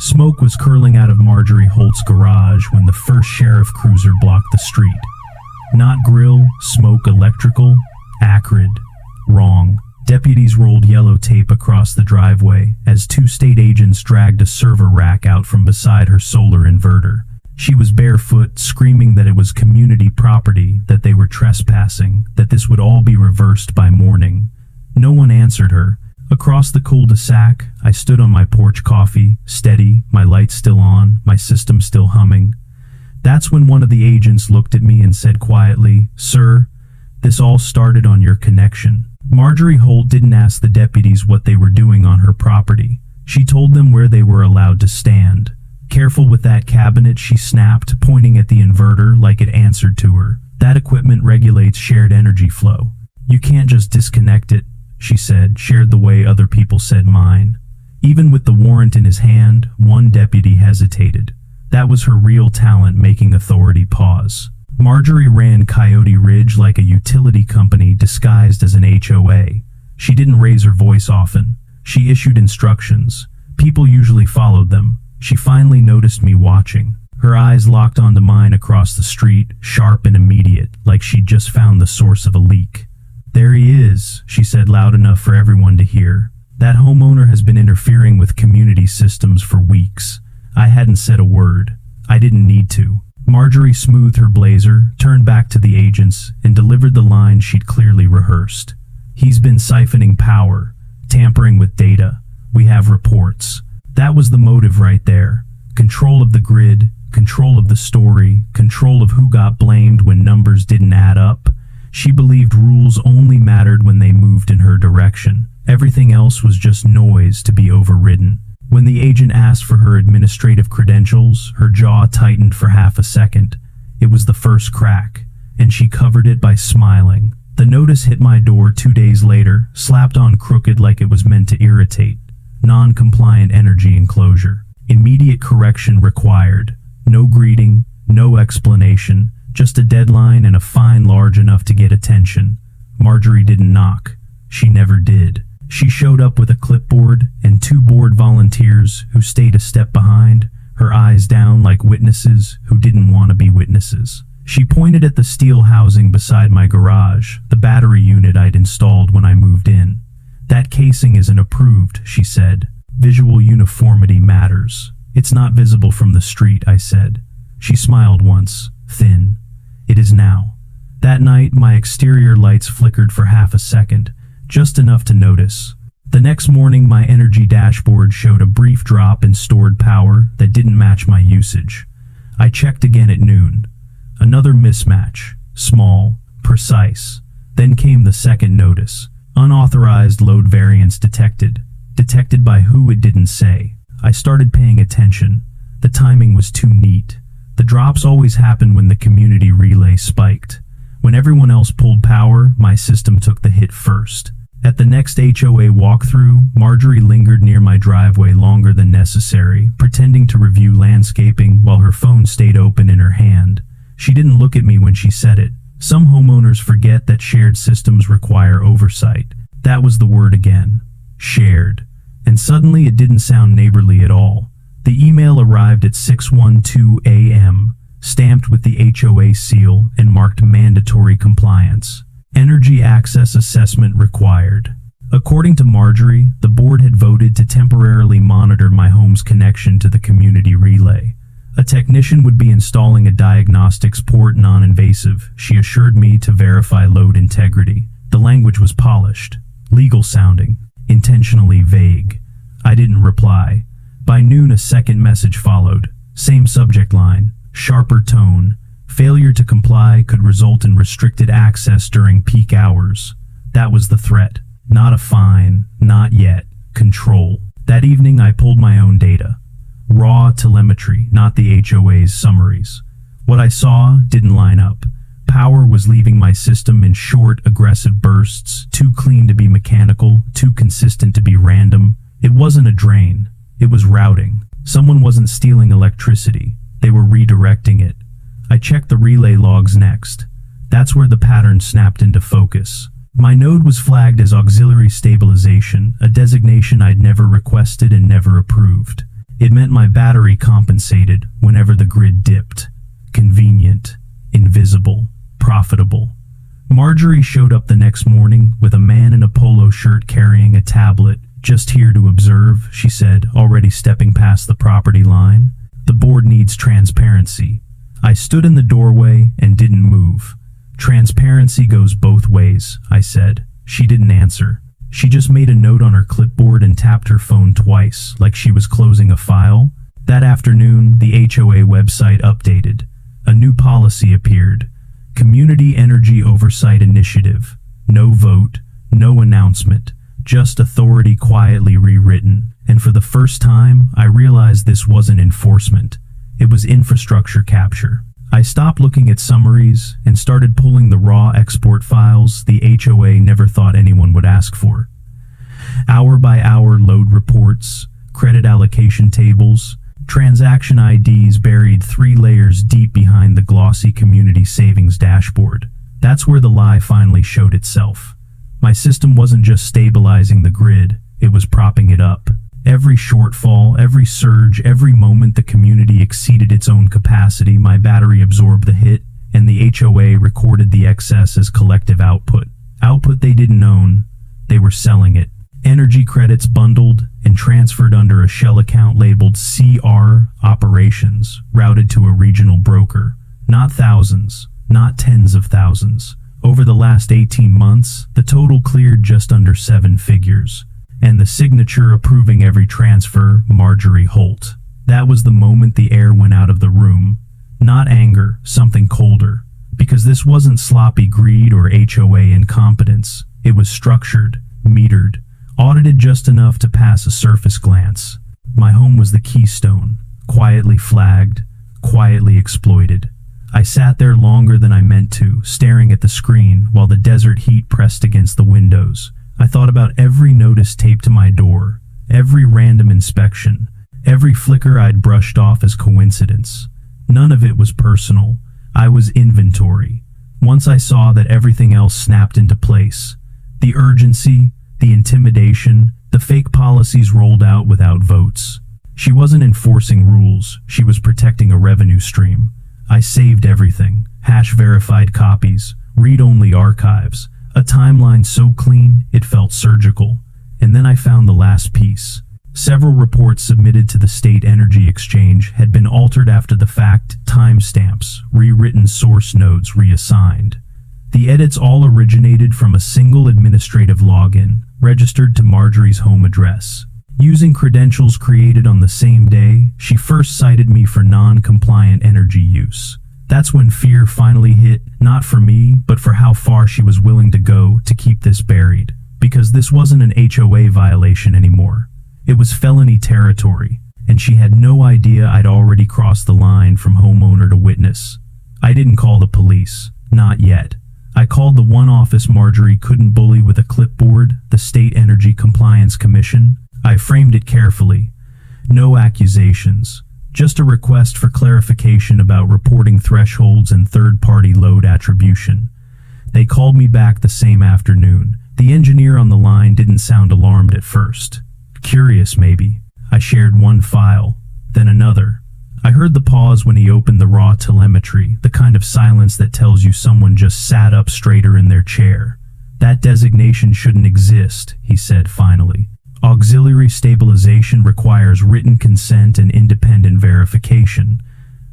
Smoke was curling out of Marjorie Holt's garage when the first sheriff cruiser blocked the street. Not grill, smoke, electrical, acrid, wrong. Deputies rolled yellow tape across the driveway as 2 state agents dragged a server rack out from beside her solar inverter. She was barefoot, screaming that it was community property, that they were trespassing, that this would all be reversed by morning. No one answered her. Across the cul-de-sac, I stood on my porch, coffee, steady, my lights still on, my system still humming. That's when one of the agents looked at me and said quietly, "Sir, this all started on your connection." Marjorie Holt didn't ask the deputies what they were doing on her property. She told them where they were allowed to stand. "Careful with that cabinet," she snapped, pointing at the inverter like it answered to her. "That equipment regulates shared energy flow. You can't just disconnect it," she said, shared the way other people said mine. Even with the warrant in his hand, one deputy hesitated. That was her real talent, making authority pause. Marjorie ran Coyote Ridge like a utility company disguised as an HOA. She didn't raise her voice often. She issued instructions. People usually followed them. She finally noticed me watching. Her eyes locked onto mine across the street, sharp and immediate, like she'd just found the source of a leak. "There he is," she said loud enough for everyone to hear. "That homeowner has been interfering with community systems for weeks." I hadn't said a word. I didn't need to. Marjorie smoothed her blazer, turned back to the agents, and delivered the line she'd clearly rehearsed. "He's been siphoning power, tampering with data. We have reports." That was the motive right there. Control of the grid, control of the story, control of who got blamed when numbers didn't add up. She believed rules only mattered when they moved in her direction. Everything else was just noise to be overridden. When the agent asked for her administrative credentials, her jaw tightened for half a second. It was the first crack, and she covered it by smiling. The notice hit my door 2 days later, slapped on crooked like it was meant to irritate. Non-compliant energy enclosure. Immediate correction required. No greeting, no explanation, just a deadline and a fine large enough to get attention. Marjorie didn't knock. She never did. She showed up with a clipboard and 2 bored volunteers who stayed a step behind, her eyes down like witnesses who didn't want to be witnesses. She pointed at the steel housing beside my garage, the battery unit I'd installed when I moved in. "That casing isn't approved," she said. "Visual uniformity matters." "It's not visible from the street," I said. She smiled once, thin. "It is now." That night, my exterior lights flickered for half a second, just enough to notice. The next morning, my energy dashboard showed a brief drop in stored power that didn't match my usage. I checked again at noon. Another mismatch. Small, precise. Then came the second notice. Unauthorized load variance detected. Detected by who, it didn't say. I started paying attention. The timing was too neat. The drops always happened when the community relay spiked. When everyone else pulled power, my system took the hit first. At the next HOA walkthrough, Marjorie lingered near my driveway longer than necessary, pretending to review landscaping while her phone stayed open in her hand. She didn't look at me when she said it. Some homeowners forget that shared systems require oversight. That was the word again. Shared. And suddenly it didn't sound neighborly at all. The email arrived at 6:12 a.m., stamped with the HOA seal and marked mandatory compliance. Energy access assessment required. According to Marjorie, the board had voted to temporarily monitor my home's connection to the community relay. A technician would be installing a diagnostics port, non-invasive, she assured me, to verify load integrity. The language was polished, legal sounding, intentionally vague. I didn't reply. By noon, a second message followed. Same subject line, sharper tone. Failure to comply could result in restricted access during peak hours. That was the threat. Not a fine, not yet. Control. That evening, I pulled my own data. Raw telemetry, not the HOA's summaries. What I saw didn't line up. Power was leaving my system in short, aggressive bursts, too clean to be mechanical, too consistent to be random. It wasn't a drain. It was routing. Someone wasn't stealing electricity. They were redirecting it. I checked the relay logs next. That's where the pattern snapped into focus. My node was flagged as auxiliary stabilization, a designation I'd never requested and never approved. It meant my battery compensated whenever the grid dipped. Convenient, invisible, profitable. Marjorie showed up the next morning with a man in a polo shirt carrying a tablet. "Just here to observe," she said, already stepping past the property line. "The board needs transparency." I stood in the doorway and didn't move. "Transparency goes both ways," I said. She didn't answer. She just made a note on her clipboard and tapped her phone twice, like she was closing a file. That afternoon, the HOA website updated. A new policy appeared. Community Energy Oversight Initiative. No vote, no announcement, just authority quietly rewritten. And for the first time, I realized this wasn't enforcement. It was infrastructure capture. I stopped looking at summaries and started pulling the raw export files the HOA never thought anyone would ask for. Hour by hour load reports, credit allocation tables, transaction IDs buried 3 layers deep behind the glossy community savings dashboard. That's where the lie finally showed itself. My system wasn't just stabilizing the grid, it was propping it up. Every shortfall, every surge, every moment the community exceeded its own capacity, my battery absorbed the hit, and the HOA recorded the excess as collective output. Output they didn't own, they were selling it. Energy credits bundled and transferred under a shell account labeled CR Operations, routed to a regional broker. Not thousands, not tens of thousands. Over the last 18 months, the total cleared just under 7 figures. And the signature approving every transfer, Marjorie Holt. That was the moment the air went out of the room. Not anger, something colder. Because this wasn't sloppy greed or HOA incompetence. It was structured, metered, audited just enough to pass a surface glance. My home was the keystone, quietly flagged, quietly exploited. I sat there longer than I meant to, staring at the screen while the desert heat pressed against the windows. I thought about every notice taped to my door, every random inspection, every flicker I'd brushed off as coincidence. None of it was personal. I was inventory. Once I saw that everything else snapped into place, the urgency, the intimidation, the fake policies rolled out without votes. She wasn't enforcing rules, she was protecting a revenue stream. I saved everything, hash-verified copies, read-only archives, a timeline so clean it felt surgical. And then I found the last piece. Several reports submitted to the State Energy Exchange had been altered after the fact, timestamps, rewritten source nodes reassigned. The edits all originated from a single administrative login, registered to Marjorie's home address. Using credentials created on the same day, she first cited me for non-compliant energy use. That's when fear finally hit, not for me, but for how far she was willing to go to keep this buried. Because this wasn't an HOA violation anymore. It was felony territory, and she had no idea I'd already crossed the line from homeowner to witness. I didn't call the police, not yet. I called the one office Marjorie couldn't bully with a clipboard, the State Energy Compliance Commission. I framed it carefully. No accusations. Just a request for clarification about reporting thresholds and third-party load attribution. They called me back the same afternoon. The engineer on the line didn't sound alarmed at first. Curious, maybe. I shared one file, then another. I heard the pause when he opened the raw telemetry, the kind of silence that tells you someone just sat up straighter in their chair. That designation shouldn't exist, he said finally. Auxiliary stabilization requires written consent and independent verification.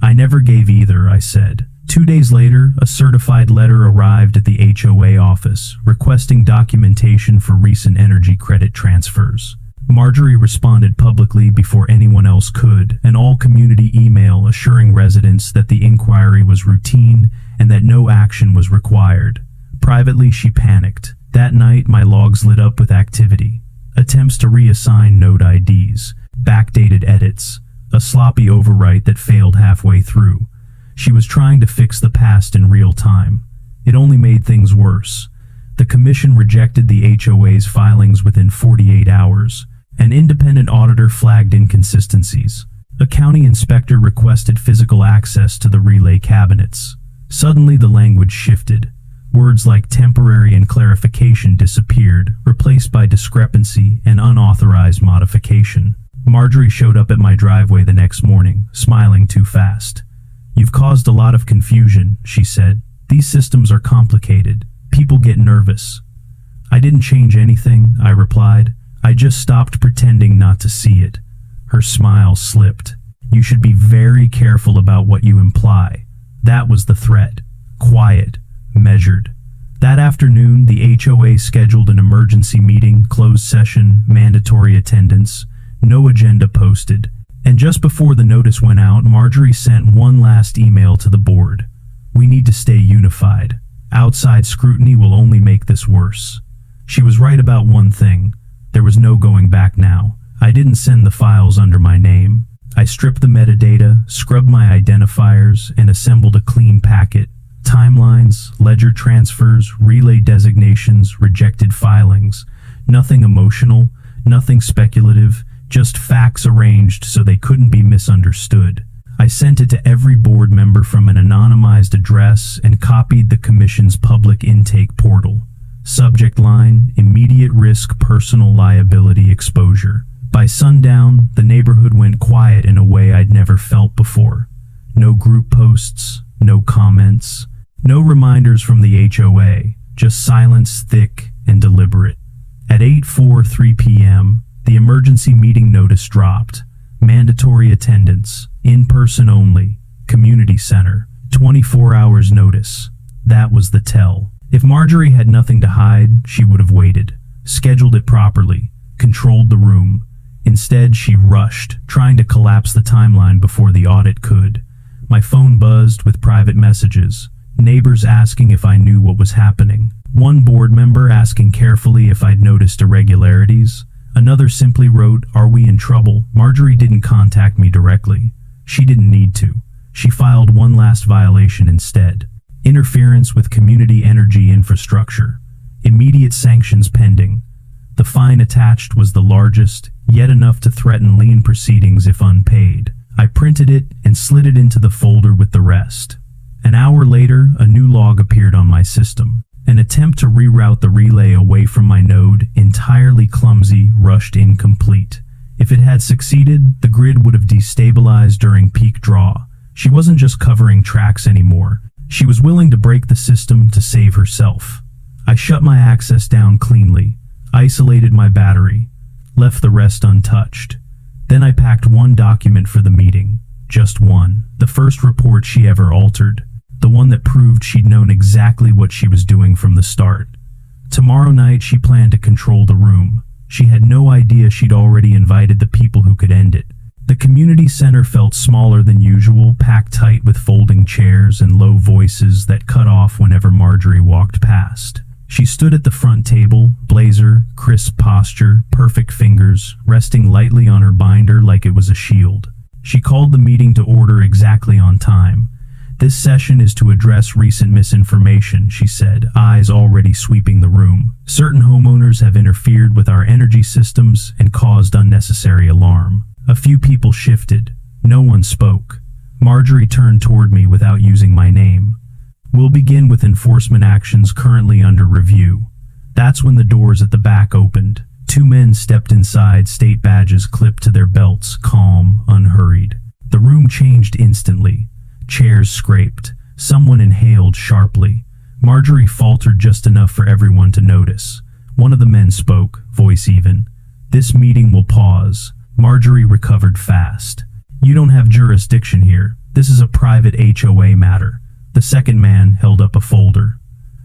I never gave either, I said. 2 days later, a certified letter arrived at the HOA office, requesting documentation for recent energy credit transfers. Marjorie responded publicly before anyone else could, an all-community email assuring residents that the inquiry was routine and that no action was required. Privately, she panicked. That night, my logs lit up with activity. Attempts to reassign node IDs, backdated edits, a sloppy overwrite that failed halfway through. She was trying to fix the past in real time. It only made things worse. The commission rejected the HOA's filings within 48 hours. An independent auditor flagged inconsistencies. A county inspector requested physical access to the relay cabinets. Suddenly the language shifted. Words like temporary and clarification disappeared, replaced by discrepancy and unauthorized modification. Marjorie showed up at my driveway the next morning, smiling too fast. "You've caused a lot of confusion," she said. "These systems are complicated. People get nervous." "I didn't change anything," I replied. "I just stopped pretending not to see it." Her smile slipped. "You should be very careful about what you imply." That was the threat. Quiet, measured. That afternoon, the HOA scheduled an emergency meeting, closed session, mandatory attendance, no agenda posted. And just before the notice went out, Marjorie sent one last email to the board. "We need to stay unified. Outside scrutiny will only make this worse." She was right about one thing. There was no going back now. I didn't send the files under my name. I stripped the metadata, scrubbed my identifiers, and assembled a clean packet. Timelines, ledger transfers, relay designations, rejected filings. Nothing emotional, nothing speculative, just facts arranged so they couldn't be misunderstood. I sent it to every board member from an anonymized address and copied the commission's public intake portal. Subject line: immediate risk personal liability exposure. By sundown, the neighborhood went quiet in a way I'd never felt before. No group posts, no comments, no reminders from the HOA, just silence thick and deliberate. At 8:43 p.m., the emergency meeting notice dropped. Mandatory attendance, in-person only, community center, 24 hours notice. That was the tell. If Marjorie had nothing to hide, she would have waited, scheduled it properly, controlled the room. Instead, she rushed, trying to collapse the timeline before the audit could. My phone buzzed with private messages, neighbors asking if I knew what was happening, one board member asking carefully if I'd noticed irregularities. Another simply wrote, "Are we in trouble?" Marjorie didn't contact me directly. She didn't need to. She filed one last violation instead. Interference with community energy infrastructure. Immediate sanctions pending. The fine attached was the largest, yet enough to threaten lien proceedings if unpaid. I printed it and slid it into the folder with the rest. An hour later, a new log appeared on my system. An attempt to reroute the relay away from my node, entirely clumsy, rushed, incomplete. If it had succeeded, the grid would have destabilized during peak draw. She wasn't just covering tracks anymore. She was willing to break the system to save herself. I shut my access down cleanly, isolated my battery, left the rest untouched. Then I packed one document for the meeting. Just one. The first report she ever altered. The one that proved she'd known exactly what she was doing from the start. Tomorrow night she planned to control the room. She had no idea she'd already invited the people who could end it. The community center felt smaller than usual, packed tight with folding chairs and low voices that cut off whenever Marjorie walked past. She stood at the front table, blazer, crisp posture, perfect fingers, resting lightly on her binder like it was a shield. She called the meeting to order exactly on time. "This session is to address recent misinformation," she said, eyes already sweeping the room. "Certain homeowners have interfered with our energy systems and caused unnecessary alarm." A few people shifted. No one spoke. Marjorie turned toward me without using my name. "We'll begin with enforcement actions currently under review." That's when the doors at the back opened. Two men stepped inside, state badges clipped to their belts, calm, unhurried. The room changed instantly. Chairs scraped. Someone inhaled sharply. Marjorie faltered just enough for everyone to notice. One of the men spoke, voice even. "This meeting will pause." Marjorie recovered fast. "You don't have jurisdiction here. This is a private HOA matter." The second man held up a folder.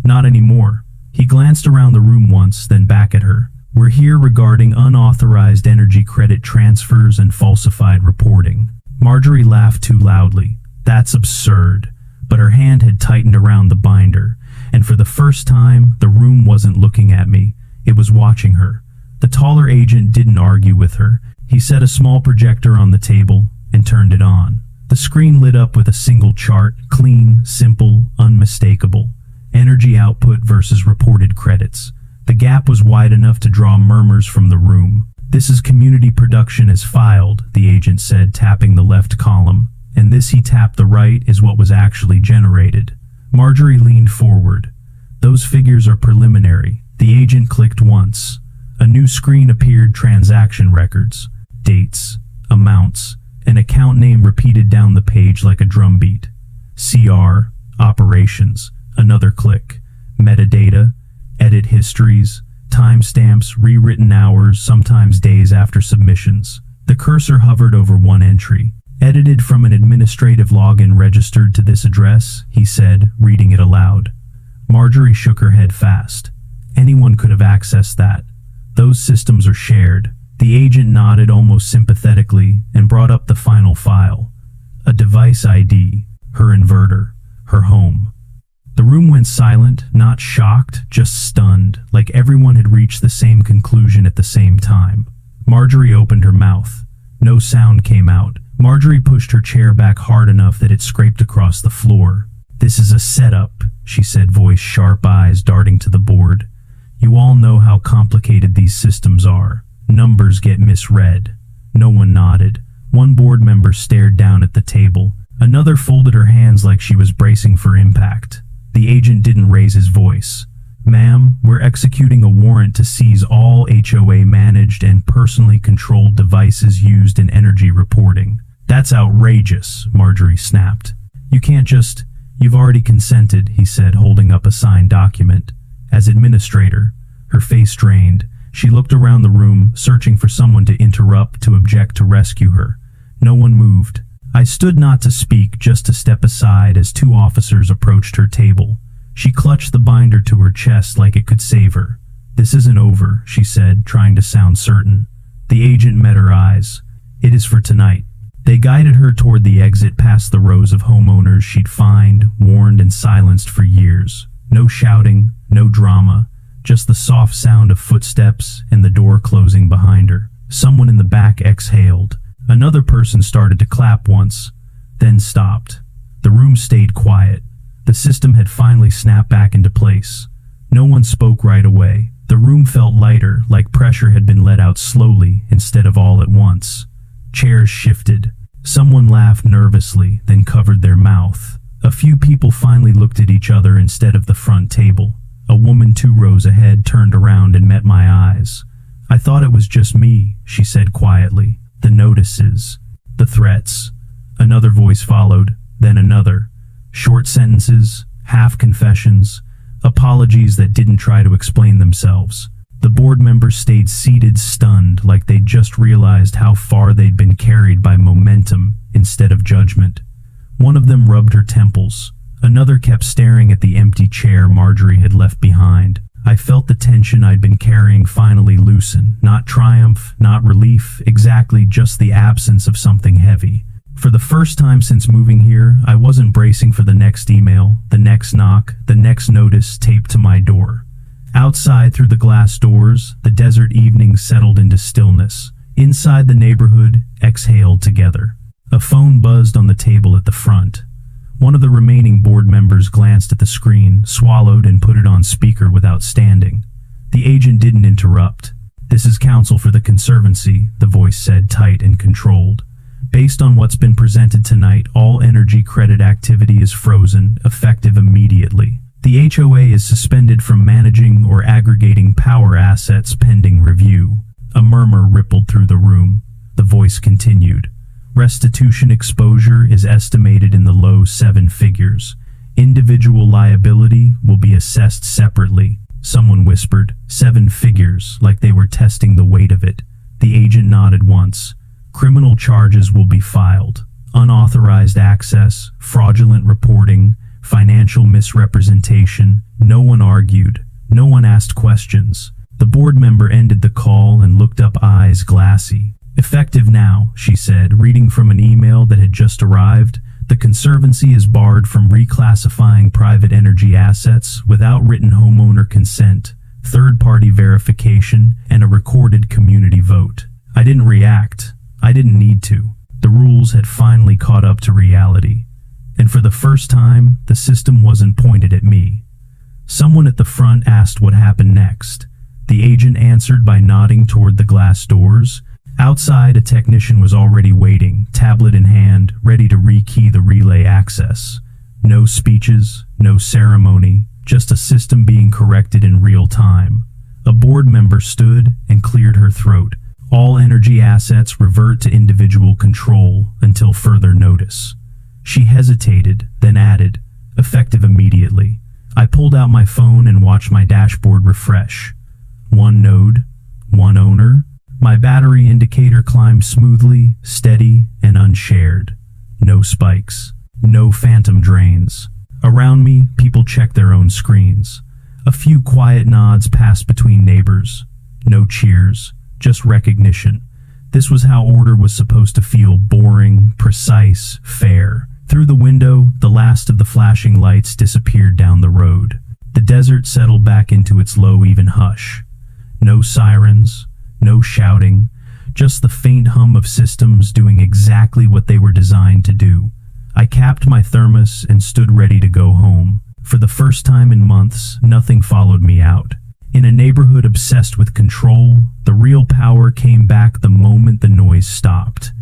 "Not anymore." He glanced around the room once, then back at her. "We're here regarding unauthorized energy credit transfers and falsified reporting." Marjorie laughed too loudly. "That's absurd." But her hand had tightened around the binder, and for the first time, the room wasn't looking at me. It was watching her. The taller agent didn't argue with her. He set a small projector on the table and turned it on. The screen lit up with a single chart, clean, simple, unmistakable. Energy output versus reported credits. The gap was wide enough to draw murmurs from the room. "This is community production as filed," the agent said, tapping the left column. "And this," he tapped the right, "is what was actually generated." Marjorie leaned forward. "Those figures are preliminary." The agent clicked once. A new screen appeared, transaction records. dates, amounts, an account name repeated down the page like a drumbeat. CR, operations, another click. Metadata, edit histories, timestamps, rewritten hours, sometimes days after submissions. The cursor hovered over one entry. Edited from an administrative login registered to this address, he said, reading it aloud. Marjorie shook her head fast. Anyone could have accessed that. Those systems are shared. The agent nodded almost sympathetically and brought up the final file. A device ID, her inverter, her home. The room went silent, not shocked, just stunned, like everyone had reached the same conclusion at the same time. Marjorie opened her mouth. No sound came out. Marjorie pushed her chair back hard enough that it scraped across the floor. "This is a setup," she said, voice sharp, eyes darting to the board. "You all know how complicated these systems are. Numbers get misread." No one nodded. One board member stared down at the table. Another folded her hands like she was bracing for impact. The agent didn't raise his voice. "Ma'am, we're executing a warrant to seize all HOA managed and personally controlled devices used in energy reporting." "That's outrageous," Marjorie snapped. "You can't just..." "You've already consented," he said, holding up a signed document. As administrator, her face drained, she looked around the room, searching for someone to interrupt, to object, to rescue her. No one moved. I stood not to speak, just to step aside as two officers approached her table. She clutched the binder to her chest like it could save her. "This isn't over," she said, trying to sound certain. The agent met her eyes. "It is for tonight." They guided her toward the exit, past the rows of homeowners she'd fined, warned, and silenced for years. No shouting, no drama, just the soft sound of footsteps and the door closing behind her. Someone in the back exhaled. Another person started to clap once, then stopped. The room stayed quiet. The system had finally snapped back into place. No one spoke right away. The room felt lighter, like pressure had been let out slowly instead of all at once. Chairs shifted. Someone laughed nervously, then covered their mouth. A few people finally looked at each other instead of the front table. A woman 2 rows ahead turned around and met my eyes. "I thought it was just me," she said quietly. "The notices, the threats." Another voice followed, then another. Short sentences, half confessions, apologies that didn't try to explain themselves. The board members stayed seated, stunned, like they'd just realized how far they'd been carried by momentum instead of judgment. One of them rubbed her temples. Another kept staring at the empty chair Marjorie had left behind. I felt the tension I'd been carrying finally loosen. Not triumph, not relief, exactly just the absence of something heavy. For the first time since moving here, I wasn't bracing for the next email, the next knock, the next notice taped to my door. Outside, through the glass doors, the desert evening settled into stillness. Inside, the neighborhood exhaled together. A phone buzzed on the table at the front. One of the remaining board members glanced at the screen, swallowed, and put it on speaker without standing. The agent didn't interrupt. "This is counsel for the Conservancy," the voice said, tight and controlled. "Based on what's been presented tonight, all energy credit activity is frozen, effective immediately. The HOA is suspended from managing or aggregating power assets pending review." A murmur rippled through the room. The voice continued. "Restitution exposure is estimated in the low 7 figures. Individual liability will be assessed separately." Someone whispered, 7 figures, like they were testing the weight of it. The agent nodded once. "Criminal charges will be filed. Unauthorized access, fraudulent reporting, financial misrepresentation." No one argued. No one asked questions. The board member ended the call and looked up, eyes glassy. "Effective now," she said, reading from an email that had just arrived. "The Conservancy is barred from reclassifying private energy assets without written homeowner consent, third-party verification, and a recorded community vote." I didn't react. I didn't need to. The rules had finally caught up to reality. And for the first time, the system wasn't pointed at me. Someone at the front asked what happened next. The agent answered by nodding toward the glass doors. Outside, a technician was already waiting, tablet in hand, ready to rekey the relay access. No speeches, no ceremony, just a system being corrected in real time. A board member stood and cleared her throat. All energy assets revert to individual control until further notice. She hesitated, then added, effective immediately. I pulled out my phone and watched my dashboard refresh. One node, one owner. My battery indicator climbed smoothly, steady, and unshared. No spikes, no phantom drains. Around me, people checked their own screens. A few quiet nods passed between neighbors. No cheers, just recognition. This was how order was supposed to feel: boring, precise, fair. Through the window, the last of the flashing lights disappeared down the road. The desert settled back into its low, even hush. No sirens, no shouting, just the faint hum of systems doing exactly what they were designed to do. I capped my thermos and stood ready to go home. For the first time in months, nothing followed me out. In a neighborhood obsessed with control, the real power came back the moment the noise stopped.